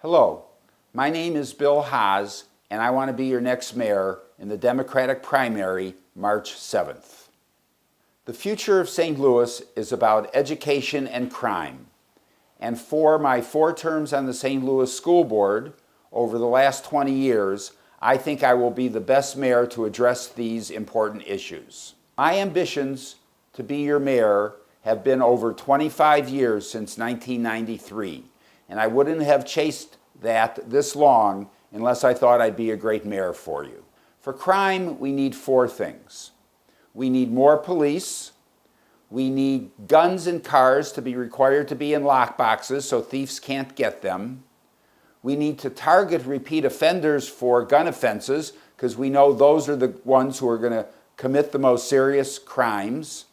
Hello, my name is Bill Haas, and I want to be your next mayor in the Democratic primary, March 7th. The future of St. Louis is about education and crime. And for my 4 terms on the St. Louis School Board over the last 20 years, I think I will be the best mayor to address these important issues. My ambitions to be your mayor have been over 25 years since 1993, and I wouldn't have chased that this long unless I thought I'd be a great mayor for you. For crime, we need 4 things. We need more police. We need guns and cars to be required to be in lockboxes so thieves can't get them. We need to target repeat offenders for gun offenses because we know those are the ones who are going to commit the most serious crimes.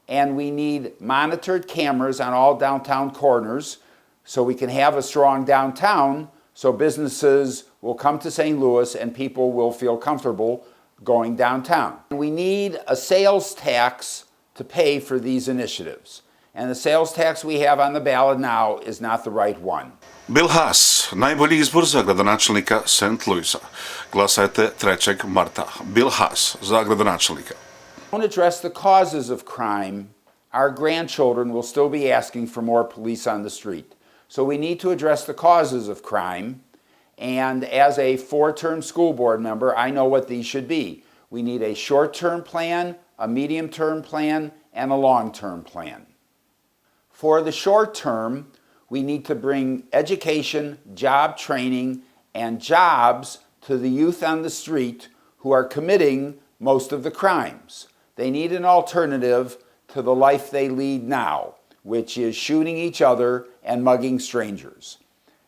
And we need monitored cameras on all downtown corners so we can have a strong downtown so businesses will come to St. Louis and people will feel comfortable going downtown. We need a sales tax to pay for these initiatives. And the sales tax we have on the ballot now is not the right one. Bill Haas, najbolji izbor za gradonačelnika St. Louisa. Glasajte 3. marta. Bill Haas za gradonačelnika. Don't address the causes of crime, our grandchildren will still be asking for more police on the street. So we need to address the causes of crime. And as a 4-term school board member, I know what these should be. We need a short-term plan, a medium-term plan, and a long-term plan. For the short term, we need to bring education, job training, and jobs to the youth on the street who are committing most of the crimes. They need an alternative to the life they lead now, which is shooting each other and mugging strangers.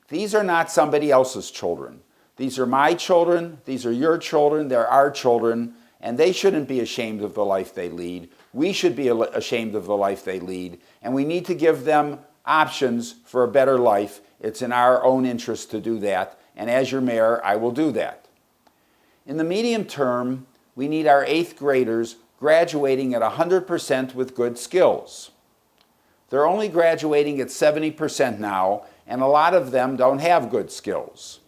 These are not somebody else's children. These are my children, these are your children, they're our children, and they shouldn't be ashamed of the life they lead. We should be ashamed of the life they lead, and we need to give them options for a better life. It's in our own interest to do that, and as your mayor, I will do that. In the medium term, we need our 8th graders graduating at 100% with good skills. They're only graduating at 70% now, and a lot of them don't have good skills.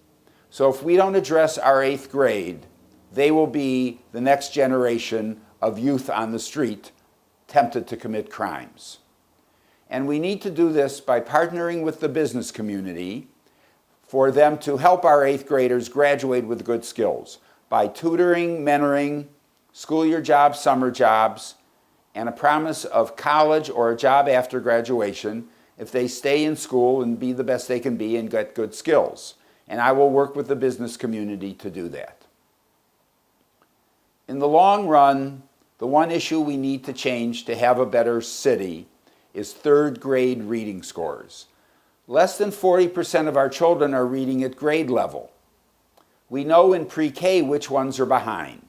So if we don't address our 8th grade, they will be the next generation of youth on the street tempted to commit crimes. And we need to do this by partnering with the business community for them to help our 8th graders graduate with good skills by tutoring, mentoring, school year jobs, summer jobs, and a promise of college or a job after graduation if they stay in school and be the best they can be and get good skills. And I will work with the business community to do that. In the long run, the one issue we need to change to have a better city is 3rd grade reading scores. Less than 40% of our children are reading at grade level. We know in pre-K which ones are behind.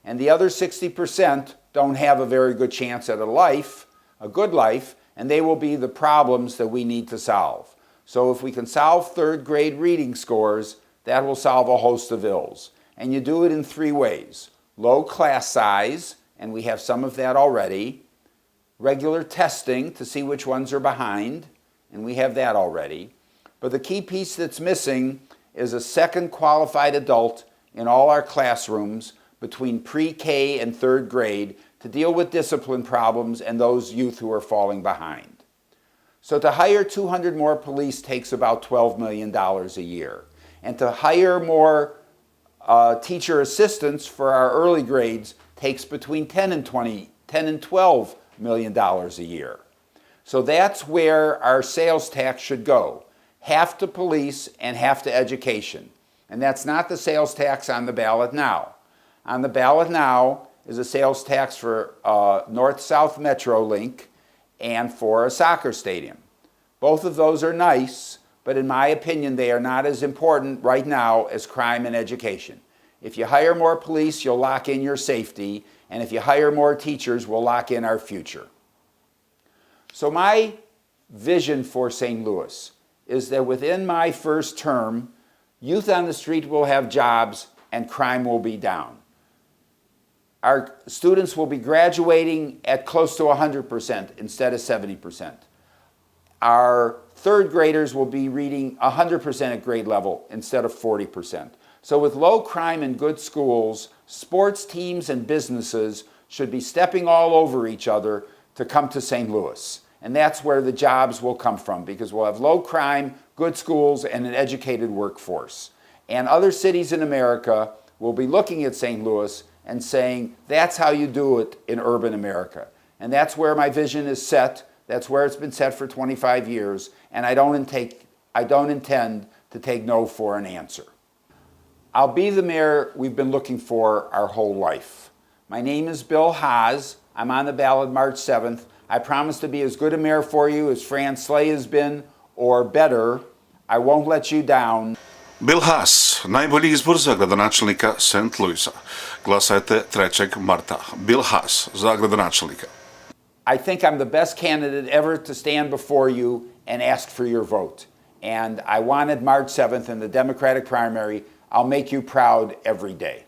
And the other 60% don't have a very good chance at a good life, and they will be the problems that we need to solve. So if we can solve 3rd grade reading scores, that will solve a host of ills. And you do it in 3 ways. Low class size, and we have some of that already. Regular testing to see which ones are behind, and we have that already. But the key piece that's missing is a 2nd qualified adult in all our classrooms between pre-K and 3rd grade to deal with discipline problems and those youth who are falling behind. So to hire 200 more police takes about $12 million a year. And to hire more teacher assistants for our early grades takes between $10 and $12 million a year. So that's where our sales tax should go. Half to police and half to education. And that's not the sales tax on the ballot now. On the ballot now is a sales tax for North-South Metro Link and for a soccer stadium. Both of those are nice, but in my opinion, they are not as important right now as crime and education. If you hire more police, you'll lock in your safety, and if you hire more teachers, we'll lock in our future. So my vision for St. Louis is that within my 1st term, youth on the street will have jobs and crime will be down. Our students will be graduating at close to 100% instead of 70%. Our third graders will be reading 100% at grade level instead of 40%. So with low crime and good schools, sports teams and businesses should be stepping all over each other to come to St. Louis. And that's where the jobs will come from, because we'll have low crime, good schools, and an educated workforce. And other cities in America will be looking at St. Louis and saying, that's how you do it in urban America. And that's where my vision is set. That's where it's been set for 25 years. And I don't intend to take no for an answer. I'll be the mayor we've been looking for our whole life. My name is Bill Haas. I'm on the ballot March 7th. I promise to be as good a mayor for you as Fran Slay has been, or better. I won't let you down. Bill Haas, najbolji izbor za gradonačelnika St. Louisa. Glasajte 3. marta. Bill Haas za gradonačelnika. I think I'm the best candidate ever to stand before you and ask for your vote. And I wanted March 7th in the Democratic primary. I'll make you proud every day.